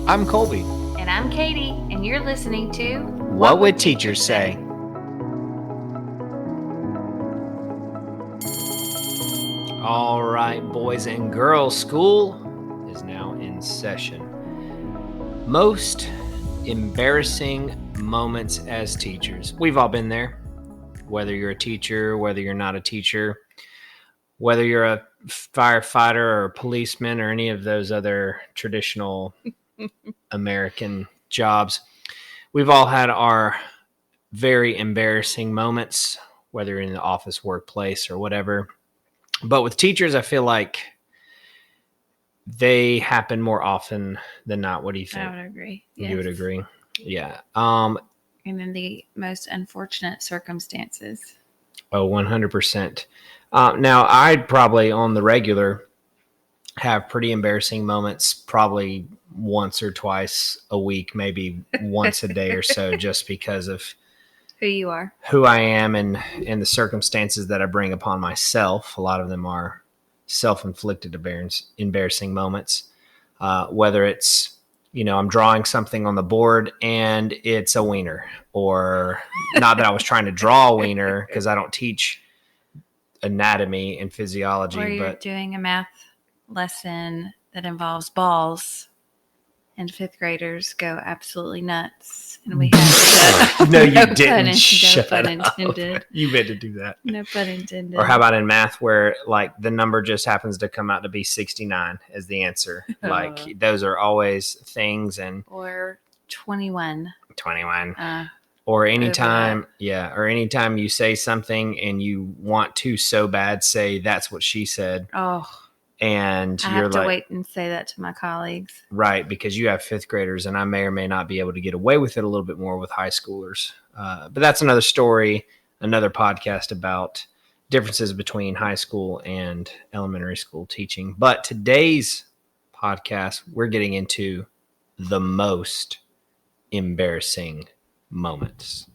I'm Colby. And I'm Katie, and you're listening to What Would Teachers Say? All right, boys and girls, school is now in session. Most embarrassing moments as teachers. We've all been there. Whether you're a teacher, whether you're not a teacher, whether you're a firefighter or a policeman or any of those other traditional American jobs, we've all had our very embarrassing moments, whether in the office, workplace, or whatever. But with teachers, I feel like they happen more often than not. What do you think? I would agree. You would agree? Yeah. And in the most unfortunate circumstances. 100%. Now, I'd probably on the regular have pretty embarrassing moments probably once or twice a week, maybe once a day or so, just because of who you are, who I am, and the circumstances that I bring upon myself. A lot of them are self-inflicted embarrassing moments, whether it's, I'm drawing something on the board and it's a wiener, or not that I was trying to draw a wiener because I don't teach anatomy and physiology, or you're doing a math lesson that involves balls, and fifth graders go absolutely nuts, and we have to no, you didn't. No pun intended. You meant to do that. No pun intended. Or how about in math where like the number just happens to come out to be 69 as the answer? Like those are always things. Or 21. Or anytime, or anytime you say something and you want to so bad say that's what she said. Oh. And I have to wait and say that to my colleagues. Right, because you have fifth graders, and I may or may not be able to get away with it a little bit more with high schoolers. But that's another story, another podcast about differences between high school and elementary school teaching. But today's podcast, we're getting into the most embarrassing moments.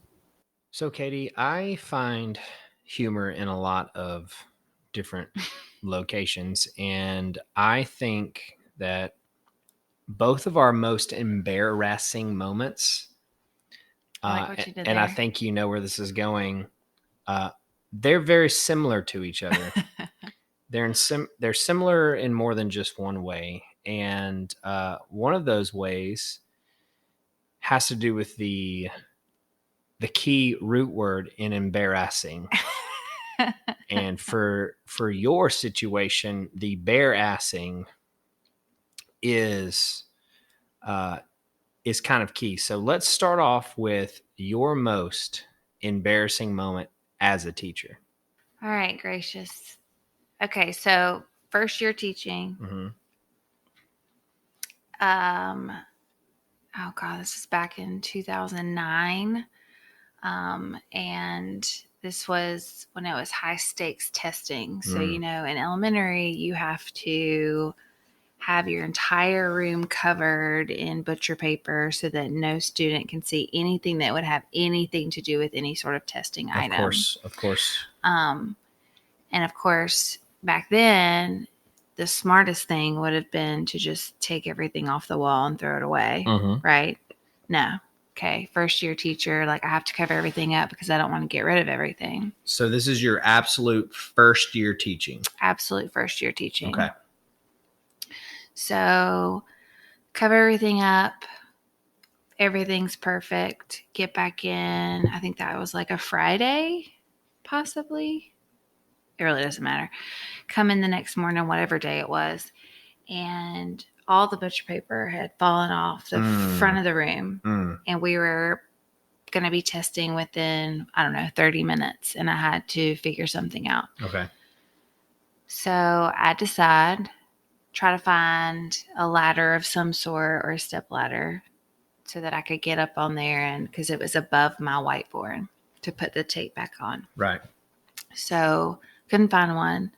So, Katie, I find humor in a lot of different locations, and I think that both of our most embarrassing moments, and I think you know where this is going, they're very similar to each other. They're similar in more than just one way, and one of those ways has to do with the key root word in embarrassing. And for your situation, the bear-assing is kind of key. So let's start off with your most embarrassing moment as a teacher. All right, gracious. Okay, so first year teaching. Mm-hmm. Oh God, this is back in 2009. And this was when it was high stakes testing. So, in elementary, you have to have your entire room covered in butcher paper so that no student can see anything that would have anything to do with any sort of testing item. Of course. And of course, back then, the smartest thing would have been to just take everything off the wall and throw it away, right? No. Okay, first year teacher, I have to cover everything up because I don't want to get rid of everything. So this is your absolute first year teaching? Absolute first year teaching. Okay. So cover everything up. Everything's perfect. Get back in. I think that was a Friday, possibly. It really doesn't matter. Come in the next morning, whatever day it was, and all the butcher paper had fallen off the front of the room, and we were going to be testing within, 30 minutes, and I had to figure something out. Okay. So I decide, try to find a ladder of some sort or a step ladder so that I could get up on there, and because it was above my whiteboard to put the tape back on. Right. So couldn't find one.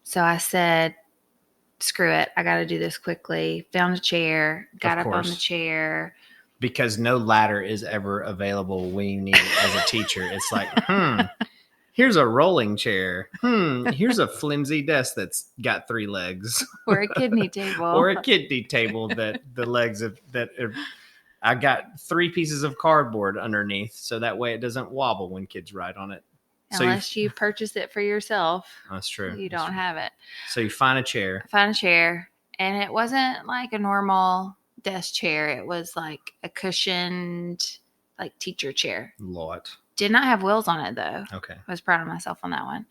So I said, screw it. I got to do this quickly. Found a chair, got up on the chair. Because no ladder is ever available when you need it as a teacher. It's like, Here's a rolling chair. Here's a flimsy desk that's got 3 legs. Or a kidney table. Or a kidney table that the legs of I got 3 pieces of cardboard underneath, so that way it doesn't wobble when kids ride on it. Unless you purchase it for yourself. That's true. You don't have it. So you find a chair. I found a chair, and it wasn't like a normal desk chair. It was like a cushioned, like teacher chair. Lot. Did not have wheels on it, though. Okay. I was proud of myself on that one.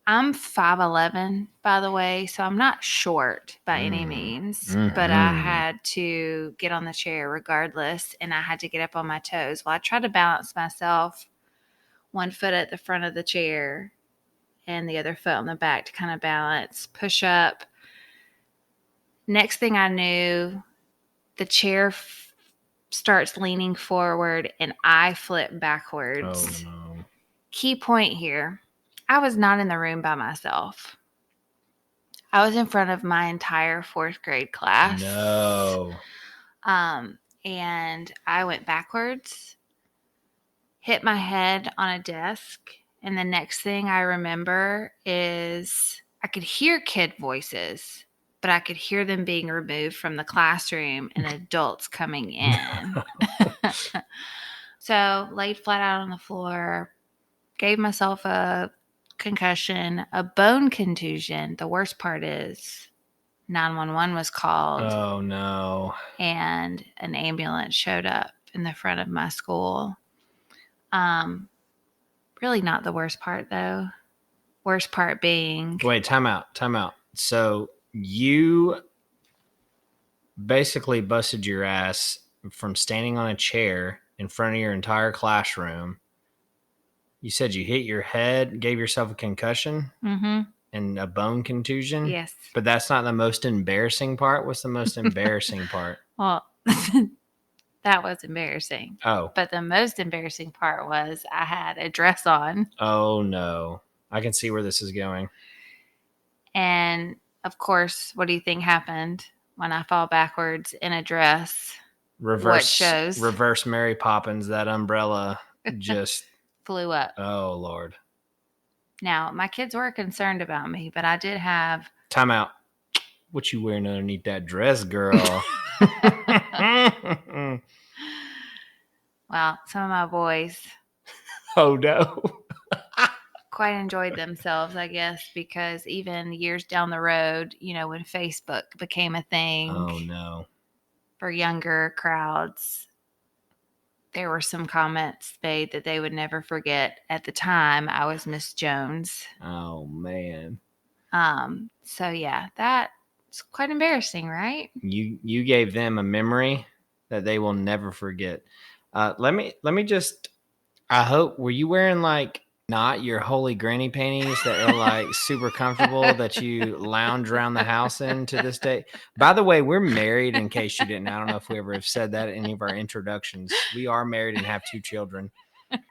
I'm 5'11", by the way, so I'm not short by any means, but I had to get on the chair regardless, and I had to get up on my toes. Well, I tried to balance myself, one foot at the front of the chair and the other foot on the back to kind of balance, push up. Next thing I knew, the chair starts leaning forward and I flip backwards. Oh, no. Key point here. I was not in the room by myself. I was in front of my entire 4th grade class. No. And I went backwards, hit my head on a desk, and the next thing I remember is I could hear kid voices, but I could hear them being removed from the classroom and adults coming in. So laid flat out on the floor, gave myself a concussion, a bone contusion. The worst part is 911 was called. Oh, no. And an ambulance showed up in the front of my school. Really not the worst part, though. Worst part being... Wait, time out. So you basically busted your ass from standing on a chair in front of your entire classroom. You said you hit your head, gave yourself a concussion and a bone contusion? Yes. But that's not the most embarrassing part. What's the most embarrassing part? Well, that was embarrassing. Oh. But the most embarrassing part was I had a dress on. Oh, no. I can see where this is going. And, of course, what do you think happened when I fall backwards in a dress? Reverse Mary Poppins, that umbrella just... flew up. Oh, Lord. Now, my kids were concerned about me, but I did have... Time out. What you wearing underneath that dress, girl? Well, some of my boys... Oh, no. quite enjoyed themselves, I guess, because even years down the road, you know, when Facebook became a thing... Oh, no. For younger crowds, there were some comments made that they would never forget. At the time, I was Miss Jones. Oh, man. So yeah, that's quite embarrassing, right? You gave them a memory that they will never forget. Let me just, I hope, were you wearing like not your holy granny panties that are like super comfortable that you lounge around the house in to this day? By the way, we're married, in case you didn't. I don't know if we ever have said that in any of our introductions. We are married and have 2 children.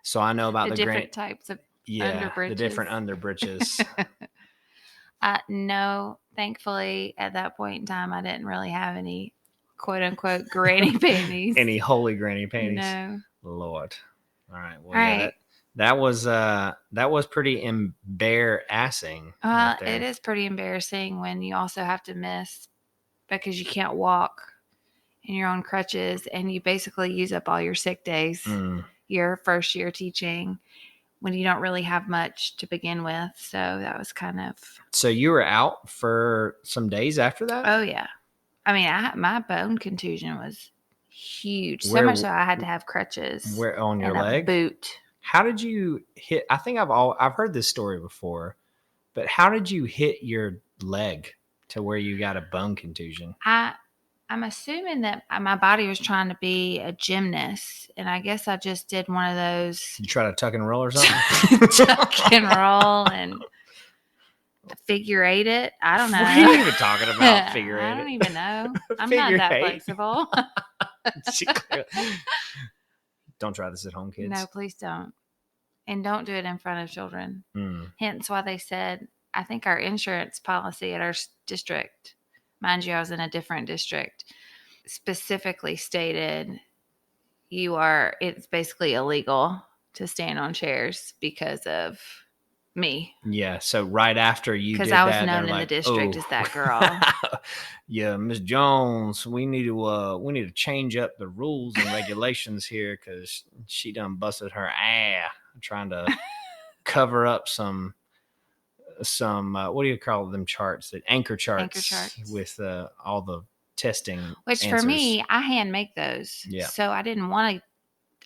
So I know about the different types of underbreeches. The different underbreeches. No, thankfully at that point in time, I didn't really have any quote unquote granny panties. Any holy granny panties. No. Lord. All right. Well, All yeah, right. that was pretty embarrassing. Well, it is pretty embarrassing when you also have to miss because you can't walk and you're on crutches and you basically use up all your sick days your first year teaching when you don't really have much to begin with. So that was kind of... So you were out for some days after that? Oh, yeah. I mean, my bone contusion was huge. So much so I had to have crutches. Where, on your and leg? A boot. How did you hit? I think I've heard this story before, but how did you hit your leg to where you got a bone contusion? I'm assuming that my body was trying to be a gymnast, and I guess I just did one of those. You try to tuck and roll or something? Tuck and roll and figure eight it. I don't know. What are you even talking about? Figure eight it. I don't even know. I'm not that flexible. Don't try this at home, kids. No, please don't. And don't do it in front of children. Hence why they said, I think our insurance policy at our district, mind you, I was in a different district, specifically stated it's basically illegal to stand on chairs because of Me. Yeah. So right after you Because did I was that, they're known in the like, district "Oh, as that girl. yeah, Miss Jones, we need to change up the rules and regulations here because she done busted her ass trying to cover up some what do you call them charts, that anchor Anchor charts charts. with all the testing Which for answers." me, I hand make those. Yeah. So I didn't want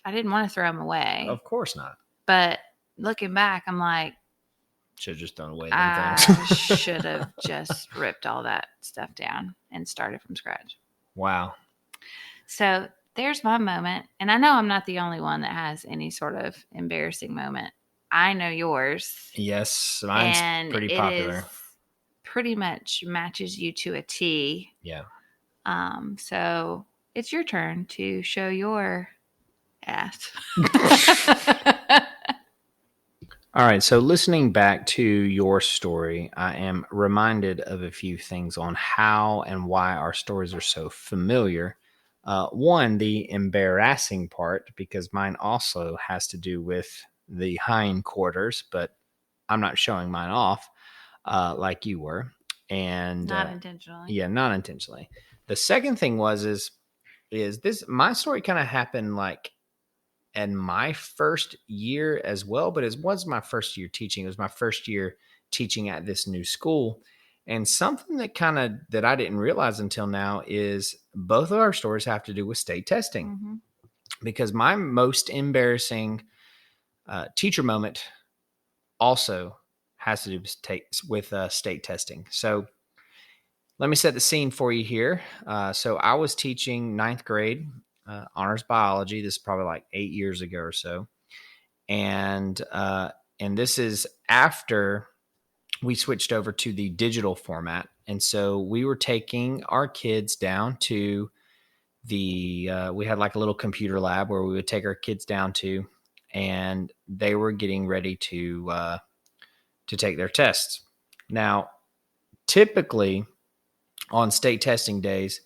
to throw them away. Of course not. But looking back, I'm like, Should have just thrown away them I things. should have just ripped all that stuff down and started from scratch. Wow. So there's my moment. And I know I'm not the only one that has any sort of embarrassing moment. I know yours. Yes, mine's and pretty it popular. is pretty much matches you to a T. Yeah. So it's your turn to show your ass. All right. So, listening back to your story, I am reminded of a few things on how and why our stories are so familiar. One, the embarrassing part, because mine also has to do with the hindquarters, but I'm not showing mine off like you were. And Not intentionally. Yeah, not intentionally. The second thing is this, my story kind of happened like in my first year as well, but it was my first year teaching. It was my first year teaching at this new school. And something that I didn't realize until now is both of our stories have to do with state testing. Mm-hmm. Because my most embarrassing teacher moment also has to do with state testing. So let me set the scene for you here. So I was teaching ninth grade honors biology. This is probably like 8 years ago or so, and this is after we switched over to the digital format, and so we were taking our kids down to we had like a little computer lab where we would take our kids down to, and they were getting ready to take their tests. Now, typically on state testing days,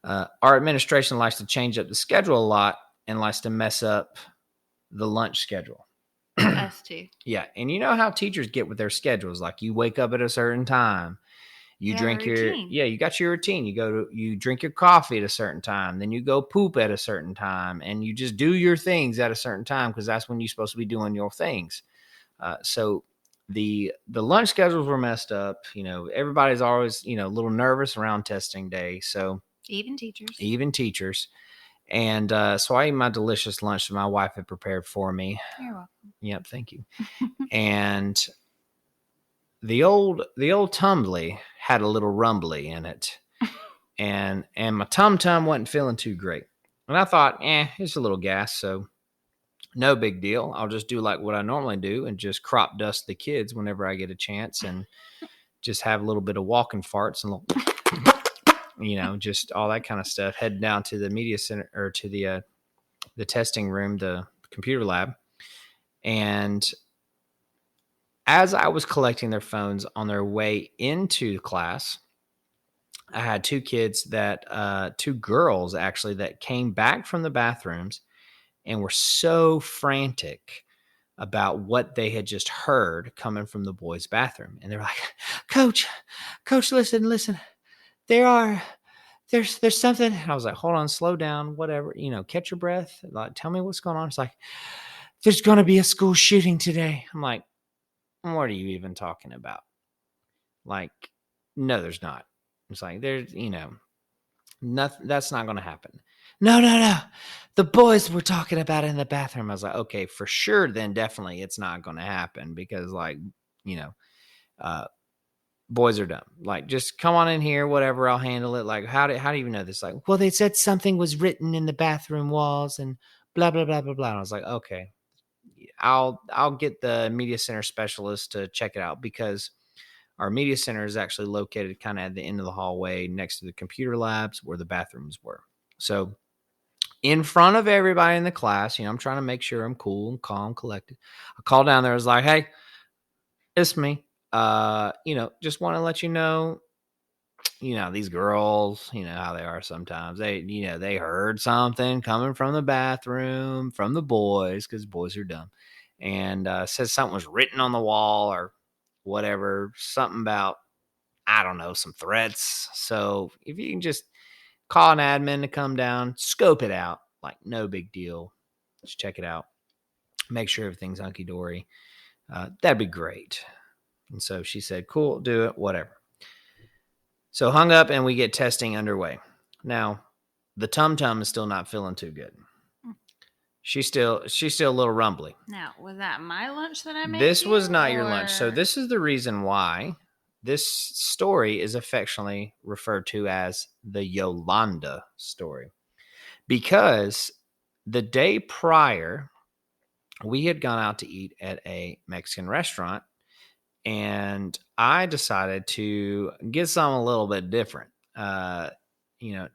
our administration likes to change up the schedule a lot and likes to mess up the lunch schedule. Us too. Yeah, and you know how teachers get with their schedules. Like you wake up at a certain time, you drink you got your routine. You drink your coffee at a certain time, then you go poop at a certain time, and you just do your things at a certain time because that's when you're supposed to be doing your things. So the lunch schedules were messed up. You know, everybody's always a little nervous around testing day. So even teachers. And so I ate my delicious lunch that my wife had prepared for me. You're welcome. Yep, thank you. And the old tumbly had a little rumbly in it, and my tum wasn't feeling too great. And I thought, it's a little gas, so no big deal. I'll just do like what I normally do and just crop dust the kids whenever I get a chance, and just have a little bit of walking farts and just all that kind of stuff. Head down to the media center or to the testing room, the computer lab. And as I was collecting their phones on their way into class, I had two girls actually, that came back from the bathrooms and were so frantic about what they had just heard coming from the boys' bathroom. And they're like, Coach, listen, there's something. And I was like, hold on, slow down, whatever, catch your breath. Like, tell me what's going on. It's like, there's going to be a school shooting today. I'm like, what are you even talking about? Like, no, there's not. It's like, there's, nothing, that's not going to happen. No. The boys were talking about it in the bathroom. I was like, okay, for sure. Then definitely it's not going to happen because boys are dumb. Like, just come on in here, whatever, I'll handle it. Like, how do you know this? Like, well, they said something was written in the bathroom walls and blah, blah, blah, blah, blah. And I was like, okay, I'll get the media center specialist to check it out, because our media center is actually located kind of at the end of the hallway next to the computer labs where the bathrooms were. So in front of everybody in the class, I'm trying to make sure I'm cool and calm, collected. I called down there. I was like, hey, it's me. Just want to let you know, these girls, how they are sometimes. They heard something coming from the bathroom from the boys, because boys are dumb. and said something was written on the wall or whatever, something about, I don't know, some threats. So if you can just call an admin to come down, scope it out, like no big deal. Just check it out. Make sure everything's hunky dory. That'd be great. And so she said, cool, do it, whatever. So hung up and we get testing underway. Now, the tum-tum is still not feeling too good. She's still a little rumbly. Now, was that my lunch that I made? This was not your lunch. So this is the reason why this story is affectionately referred to as the Yolanda story. Because the day prior, we had gone out to eat at a Mexican restaurant, and I decided to get something a little bit different.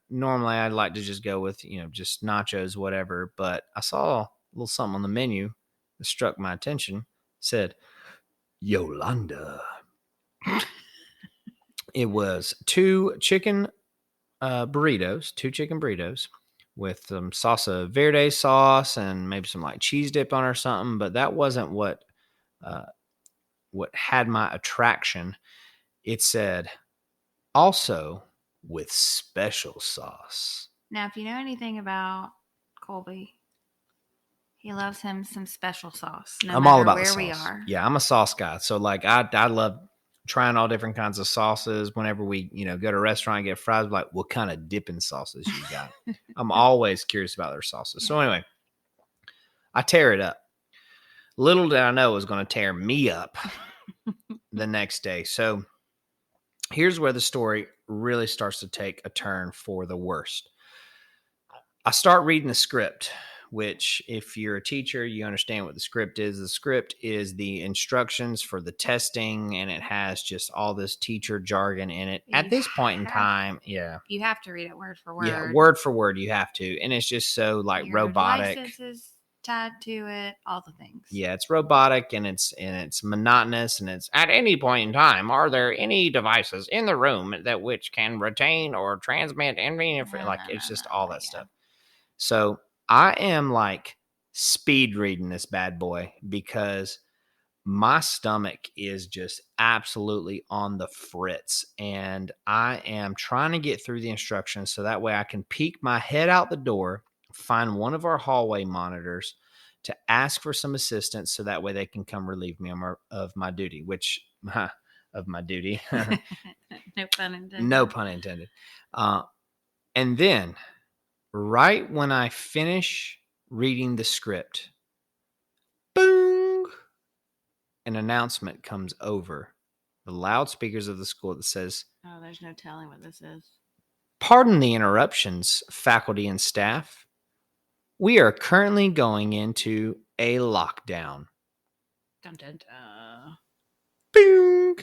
Normally I'd like to just go with, just nachos, whatever, but I saw a little something on the menu that struck my attention. It said, Yolanda. It was two chicken burritos with some salsa verde sauce and maybe some like cheese dip on or something, but that wasn't what had my attraction. It said, also with special sauce. Now, if you know anything about Colby, he loves him some special sauce. I'm all about where the sauce. We are. Yeah, I'm a sauce guy. So like I love trying all different kinds of sauces. Whenever we, go to a restaurant and get fries, like, what kind of dipping sauces you got? I'm always curious about their sauces. So anyway, I tear it up. Little did I know it was going to tear me up the next day. So here's where the story really starts to take a turn for the worst. I start reading the script, which if you're a teacher, you understand what the script is. The script is the instructions for the testing, and it has just all this teacher jargon in it. At this point in time, yeah. You have to read it word for word. Yeah, word for word you have to. And it's just so like your robotic. License is tied to it, all the things. Yeah, it's robotic and it's monotonous, and it's at any point in time, are there any devices in the room that which can retain or transmit any it's just all that stuff. So I am like speed reading this bad boy because my stomach is just absolutely on the fritz, and I am trying to get through the instructions so that way I can peek my head out the door, find one of our hallway monitors to ask for some assistance so that way they can come relieve me of my duty, of my duty. No pun intended. No pun intended. And then right when I finish reading the script, boom, an announcement comes over the loudspeakers of the school that says, oh, there's no telling what this is. Pardon the interruptions, faculty and staff. We are currently going into a lockdown. Dun, dun, dun. Boom.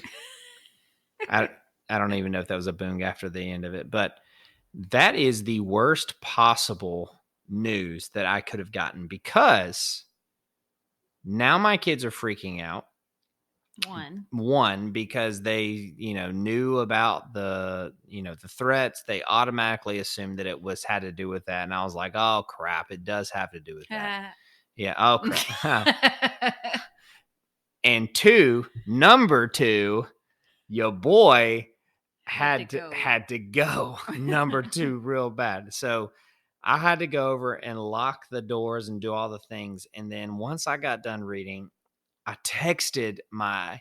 I don't even know if that was a boom after the end of it, but that is the worst possible news that I could have gotten, because now my kids are freaking out. One, because they, knew about the threats. They automatically assumed that it had to do with that. And I was like, oh crap, it does have to do with that. Yeah. Oh crap. And number two, your boy had to go. Number two, real bad. So I had to go over and lock the doors and do all the things. And then once I got done reading, I texted my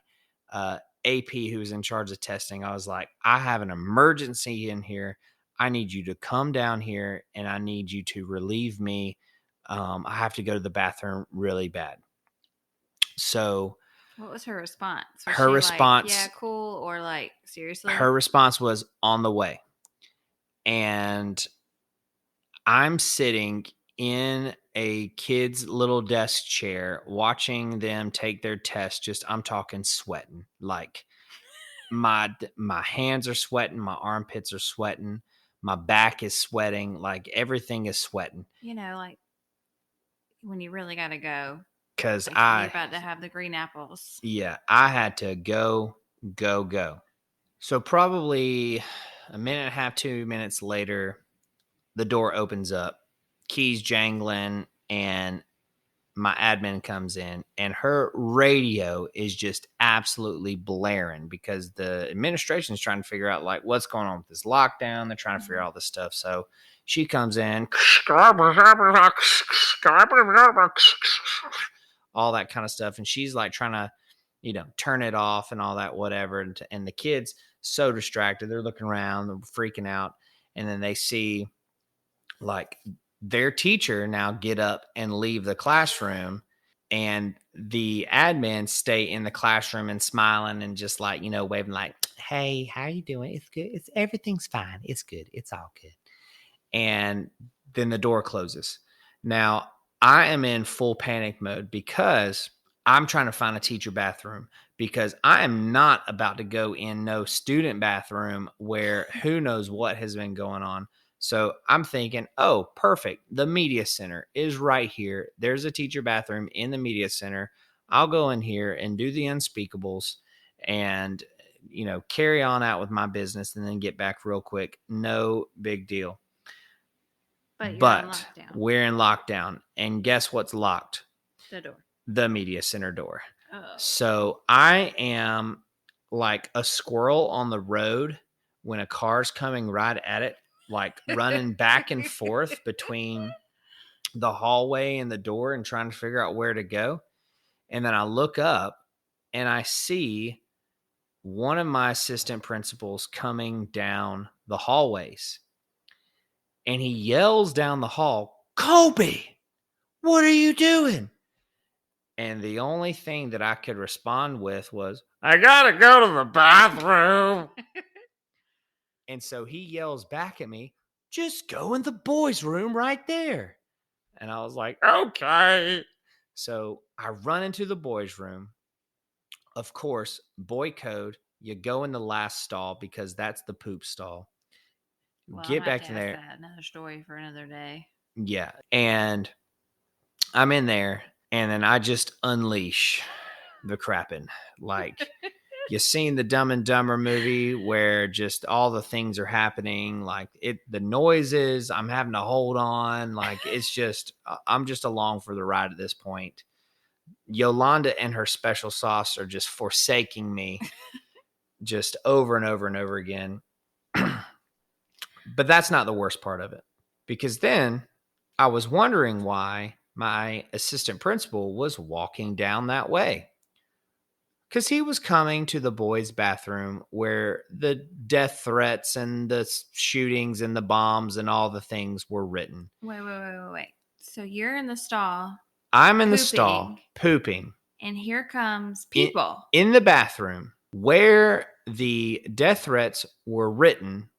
AP who's in charge of testing. I was like, I have an emergency in here. I need you to come down here and I need you to relieve me. I have to go to the bathroom really bad. So what was her response? Her response, like, yeah, cool, or like, seriously? Her response was, on the way. And I'm sitting in a kid's little desk chair watching them take their test. I'm talking sweating. Like my hands are sweating, my armpits are sweating, my back is sweating, like everything is sweating. Like when you really got to go. Because you're about to have the green apples. Yeah, I had to go. So probably a minute and a half, 2 minutes later, the door opens up, keys jangling, and my admin comes in, and her radio is just absolutely blaring because the administration is trying to figure out like what's going on with this lockdown. They're trying to figure out all this stuff. So she comes in, all that kind of stuff, and she's like trying to, turn it off and all that, whatever. And the kids so distracted, they're looking around, they're freaking out, and then they see like their teacher now get up and leave the classroom, and the admin stay in the classroom and smiling and just like, waving like, hey, how you doing? It's good. Everything's fine. It's good. It's all good. And then the door closes. Now I am in full panic mode because I'm trying to find a teacher bathroom, because I am not about to go in no student bathroom where who knows what has been going on. So I'm thinking, oh, perfect. The media center is right here. There's a teacher bathroom in the media center. I'll go in here and do the unspeakables and, carry on out with my business and then get back real quick. No big deal. But we're in lockdown. And guess what's locked? The door. The media center door. Oh. So I am like a squirrel on the road when a car's coming right at it, like running back and forth between the hallway and the door and trying to figure out where to go. And then I look up and I see one of my assistant principals coming down the hallways. And he yells down the hall, Colby, what are you doing? And the only thing that I could respond with was, I gotta go to the bathroom. And so he yells back at me, just go in the boys' room right there. And I was like, okay. So I run into the boys' room. Of course, boy code, you go in the last stall because that's the poop stall. Well, Get back in there. That. Another story for another day. Yeah. And I'm in there, and then I just unleash the crapping. Like, you seen the Dumb and Dumber movie where just all the things are happening, like the noises, I'm having to hold on. Like, it's just, I'm just along for the ride at this point. Yolanda and her special sauce are just forsaking me just over and over and over again. But that's not the worst part of it, because then I was wondering why my assistant principal was walking down that way, because he was coming to the boys' bathroom where the death threats and the shootings and the bombs and all the things were written. Wait. So you're in the stall. I'm in the stall pooping. And here comes people. In the bathroom where the death threats were written.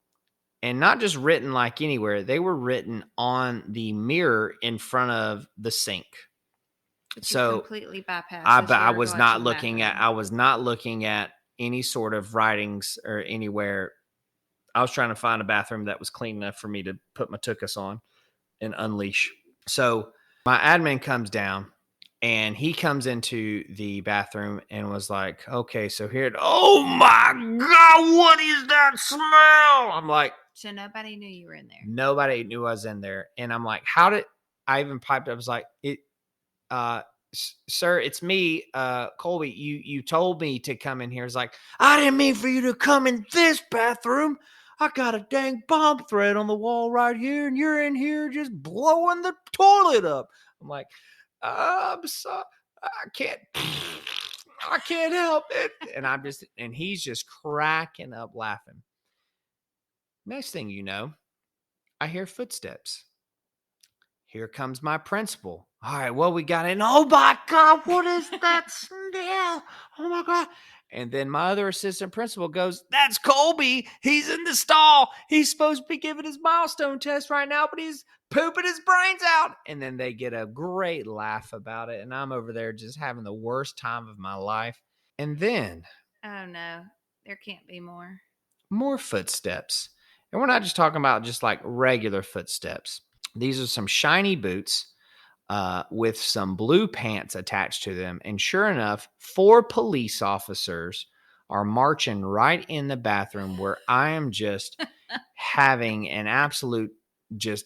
And not just written like anywhere. They were written on the mirror in front of the sink. But so completely bypassed. I was not looking at any sort of writings or anywhere. I was trying to find a bathroom that was clean enough for me to put my tuchus on and unleash. So my admin comes down, and he comes into the bathroom and was like, okay, so here, oh my God, what is that smell? I'm like, so nobody knew you were in there. Nobody knew I was in there. And I'm like, I even piped up, I was like, sir, it's me, Colby. You told me to come in here. It's like, I didn't mean for you to come in this bathroom. I got a dang bomb threat on the wall right here, and you're in here just blowing the toilet up. I'm like, I'm sorry, I can't help it. And he's just cracking up laughing. Next thing you know, I hear footsteps. Here comes my principal. All right, well, we got in. Oh my God, what is that smell? Oh my God. And then my other assistant principal goes, that's Colby. He's in the stall. He's supposed to be giving his milestone test right now, but he's pooping his brains out. And then they get a great laugh about it. And I'm over there just having the worst time of my life. And then, oh no, there can't be more. More footsteps. And we're not just talking about just like regular footsteps. These are some shiny boots with some blue pants attached to them. And sure enough, 4 police officers are marching right in the bathroom where I am just having an absolute just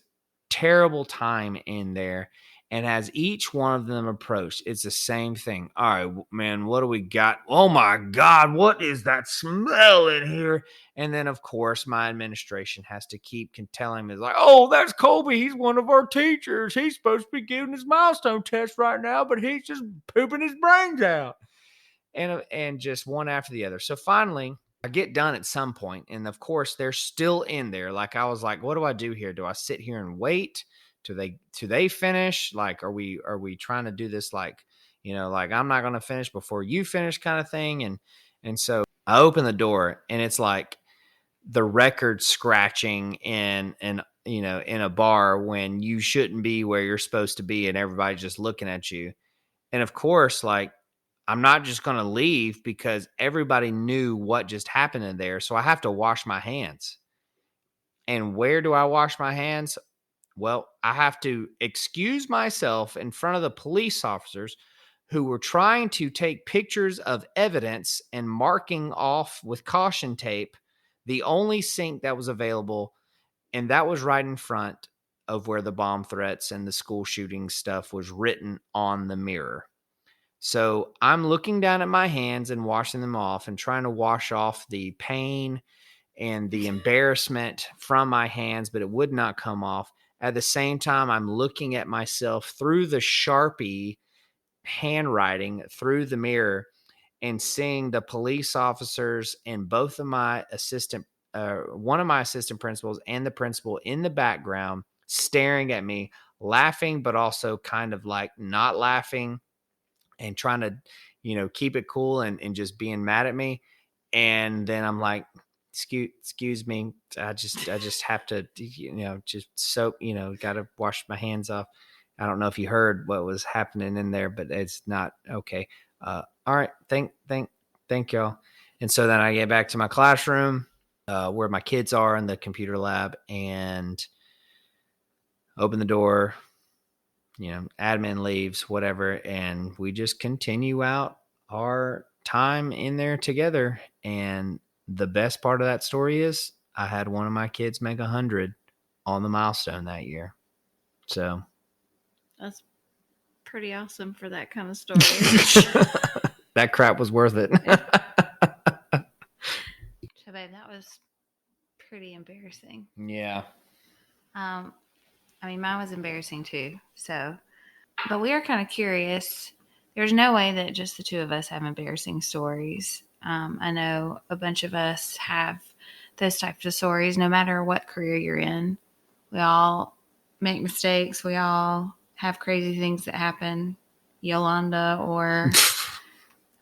terrible time in there. And as each one of them approached, it's the same thing. All right, man, what do we got? Oh my God, what is that smell in here? And then, of course, my administration has to keep telling me, like, oh, that's Colby. He's one of our teachers. He's supposed to be giving his milestone test right now, but he's just pooping his brains out. And just one after the other. So finally, I get done at some point, and of course, they're still in there. Like, I was like, what do I do here? Do I sit here and wait? Do they finish? Like, are we trying to do this like, like I'm not going to finish before you finish kind of thing? And so I open the door, and it's like the record scratching in a bar when you shouldn't be where you're supposed to be, and everybody's just looking at you. And of course, like, I'm not just going to leave because everybody knew what just happened in there. So I have to wash my hands. And where do I wash my hands? Well, I have to excuse myself in front of the police officers who were trying to take pictures of evidence and marking off with caution tape the only sink that was available. And that was right in front of where the bomb threats and the school shooting stuff was written on the mirror. So I'm looking down at my hands and washing them off and trying to wash off the pain and the embarrassment from my hands, but it would not come off. At the same time, I'm looking at myself through the Sharpie handwriting through the mirror and seeing the police officers and both of my one of my assistant principals and the principal in the background staring at me, laughing, but also kind of like not laughing and trying to, keep it cool and just being mad at me. And then I'm like, excuse me. I just have to, just soap, got to wash my hands off. I don't know if you heard what was happening in there, but it's not okay. All right. Thank y'all. And so then I get back to my classroom, where my kids are in the computer lab, and open the door, admin leaves, whatever. And we just continue out our time in there together. And the best part of that story is I had one of my kids make 100 on the milestone that year. So that's pretty awesome for that kind of story. That crap was worth it. So, babe, that was pretty embarrassing. Yeah. I mean, mine was embarrassing too. So, but we are kind of curious. There's no way that just the two of us have embarrassing stories. I know a bunch of us have those types of stories, no matter what career you're in. We all make mistakes. We all have crazy things that happen. Yolanda, or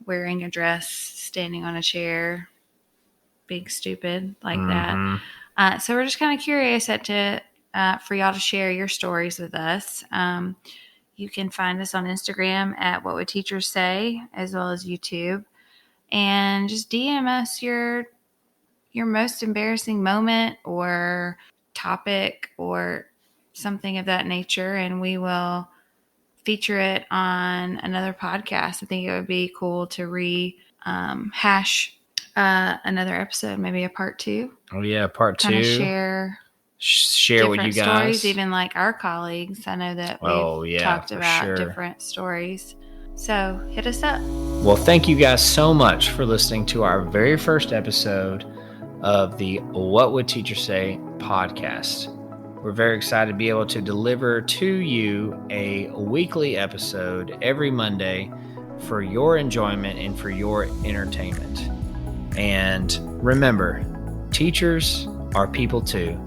wearing a dress, standing on a chair, being stupid like that. So we're just kind of curious for y'all to share your stories with us. You can find us on Instagram at What Would Teachers Say, as well as YouTube. And just DM us your most embarrassing moment or topic or something of that nature, and we will feature it on another podcast. I think it would be cool to hash another episode, maybe a part 2. Oh yeah, part 2. Kind of share with you guys. Stories, even like our colleagues. I know that we've talked about different stories. So hit us up. Well, thank you guys so much for listening to our very first episode of the What Would Teachers Say podcast. We're very excited to be able to deliver to you a weekly episode every Monday for your enjoyment and for your entertainment. And remember, teachers are people too,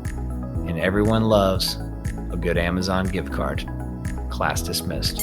and everyone loves a good Amazon gift card. Class dismissed.